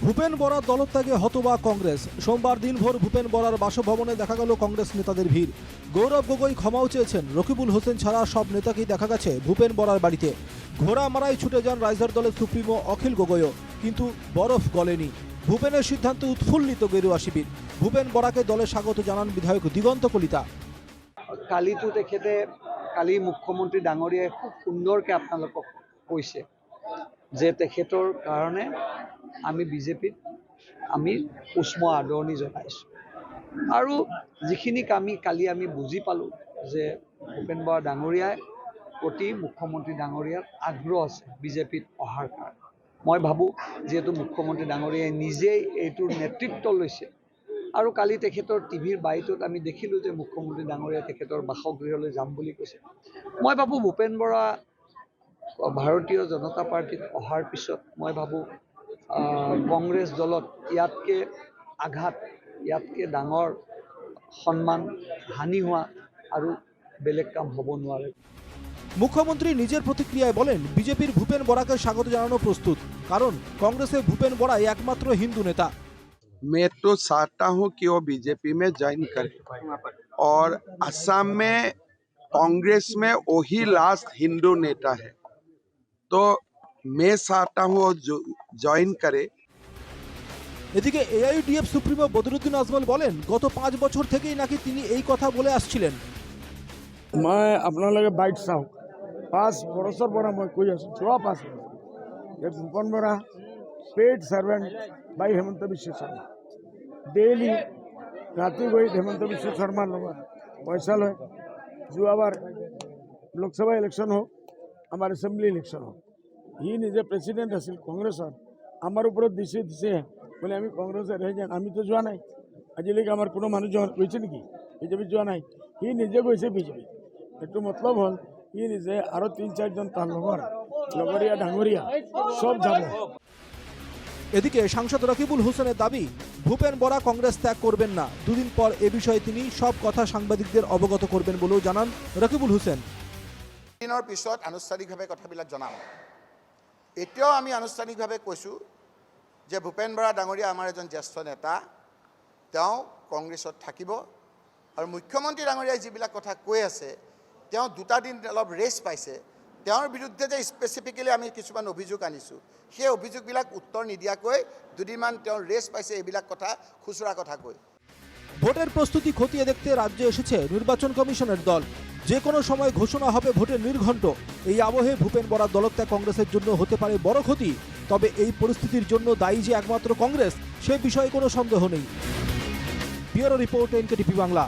ভূপেন বরার দলত্যাগে হতবাক কংগ্রেস। সোমবার দিনভর ভূপেন বরার বাসভবনে দেখা গেল কংগ্রেস নেতাদের ভিড়। গৌরব গগৈ ক্ষমাও চেয়েছেন। রকিবুল হোসেন ছাড়া সব নেতাকেই দেখা গেছে ভূপেন বরার বাড়িতে। ঘোড়া মারায় ছুটে যান রাইজার দলের সুপ্রিমো অখিল গগৈও, কিন্তু বরফ গলেনি। ভূপেনের সিদ্ধান্তে উৎফুল্লিত গেরুয়া শিবির। ভূপেন বরাকে দলে স্বাগত জানান বিধায়ক দিগন্ত কলিতা। কালি মুখ্যমন্ত্ৰী ডাঙৰীয়াই খুব সুন্দৰকৈ আপোনালোকক কৈছে যে তেখেতৰ কাৰণে আমি বিজেপিত আমি উষ্ম আদৰণি জনাইছোঁ। আৰু যিখিনি কালি আমি বুজি পালোঁ যে ভূপেন বৰা ডাঙৰীয়াই প্ৰতি মুখ্যমন্ত্ৰী ডাঙৰীয়াৰ আগ্ৰহ আছে বিজেপিত অহাৰ কাৰণে। মই ভাবোঁ যিহেতু মুখ্যমন্ত্ৰী ডাঙৰীয়াই নিজেই এইটোৰ নেতৃত্ব লৈছে, আৰু কালি তেখেতৰ টিভিৰ বাইটোত আমি দেখিলোঁ যে মুখ্যমন্ত্ৰী ডাঙৰীয়াই তেখেতৰ বাসগৃহলৈ যাম বুলি কৈছে। মই ভাবোঁ ভূপেন বৰা ভাৰতীয় জনতা পাৰ্টীত অহাৰ পিছত মই ভাবোঁ কংগ্ৰেছ দলত ইয়াতকৈ আঘাত, ইয়াতকৈ ডাঙৰ সন্মান হানি হোৱা আৰু বেলেগ কাম হ'ব নোৱাৰে। মুখ্যমন্ত্রী নিজের প্রতিক্রিয়ায় বলেন, বিজেপির ভূপেন বরাকে স্বাগত জানানো প্রস্তুত, কারণ কংগ্রেসে ভূপেন বরাই একমাত্র হিন্দু নেতা। मैं तो चाहता हूं कि वो बीजेपी में ज्वाइन करे, और असम में कांग्रेस में वही लास्ट हिंदू नेता है, तो मैं चाहता हूं वो ज्वाइन करे। এদিকে এআইইউডিএফ সুপ্রিমো বদরুদ্দিন আজমল বলেন, গত 5 বছর থেকেই নাকি তিনি এই কথা বলে আসছিলেন। मैं अपना लगे बाइट चाहूँ 5 बरसर पर मैं कोई छुआ 5 ये भूपन बरा पेड सर्वेंट बाई हेमंत विश्व शर्मा डेली राति गई हेमंत विश्व शर्मा लगा पैसा लय जो आबार लोकसभा इलेक्शन हो आमार एसेम्बली इलेक्शन हो ही निजे प्रेसिडेंट आसिल कांग्रेसर आमार ऊपर दिसे बोले आमी कांग्रेसर रह जान आमी तो जोआ नाई आजिलेके आमार कोनो मानुष गईছে নেকি বিজেপি जोआ नाई ही निजे गईছে বিজেপি একটু মতলব হল ই নিজে আরো 3-4 তার লগরিয়া ডাঙরিয়া সব যাব। এদিকে সাংসদ রকিবুল হোসেনের দাবি, ভূপেন বরা কংগ্রেস ত্যাগ করবেন না। দুদিন পর এ বিষয়ে তিনি সব কথা সাংবাদিকদের অবগত করবেন বলেও জানান রকিবুল হোসেন। দিনৰ পিছত আনুষ্ঠানিকভাৱে কথাবিলাক জনাম। এতিয়াও আমি আনুষ্ঠানিকভাৱে কৈছোঁ যে ভূপেন বৰা ডাঙৰীয়া আমাৰ এজন জ্যেষ্ঠ নেতা, তেওঁ কংগ্ৰেছত থাকিব। আৰু মুখ্যমন্ত্ৰী ডাঙৰীয়াই যিবিলাক কথা কৈ আছে, তেওঁ 2টা দিন অলপ ৰেষ্ট পাইছে। তেওঁৰ বিৰুদ্ধে যে স্পেচিফিকেলি আমি কিছুমান অভিযোগ আনিছোঁ, সেই অভিযোগবিলাক উত্তৰ নিদিয়াকৈ 2 দিনমান তেওঁ ৰেষ্ট পাইছে, এইবিলাক কথা খুচুৰা কথা কৈ। ভোটের প্রস্তুতি খতিয়ে দেখতে রাজ্যে এসেছে নির্বাচন কমিশনের দল। যে কোনো সময় ঘোষণা হবে ভোটের নির্ঘণ্ট। এই আবহে ভূপেন বরার দলত্যাগ কংগ্রেসের জন্য হতে পারে বড় ক্ষতি। তবে এই পরিস্থিতির জন্য দায়ী যে একমাত্র কংগ্রেস, সে বিষয়ে কোনো সন্দেহ নেই। Bureau report, NKTV Bangla.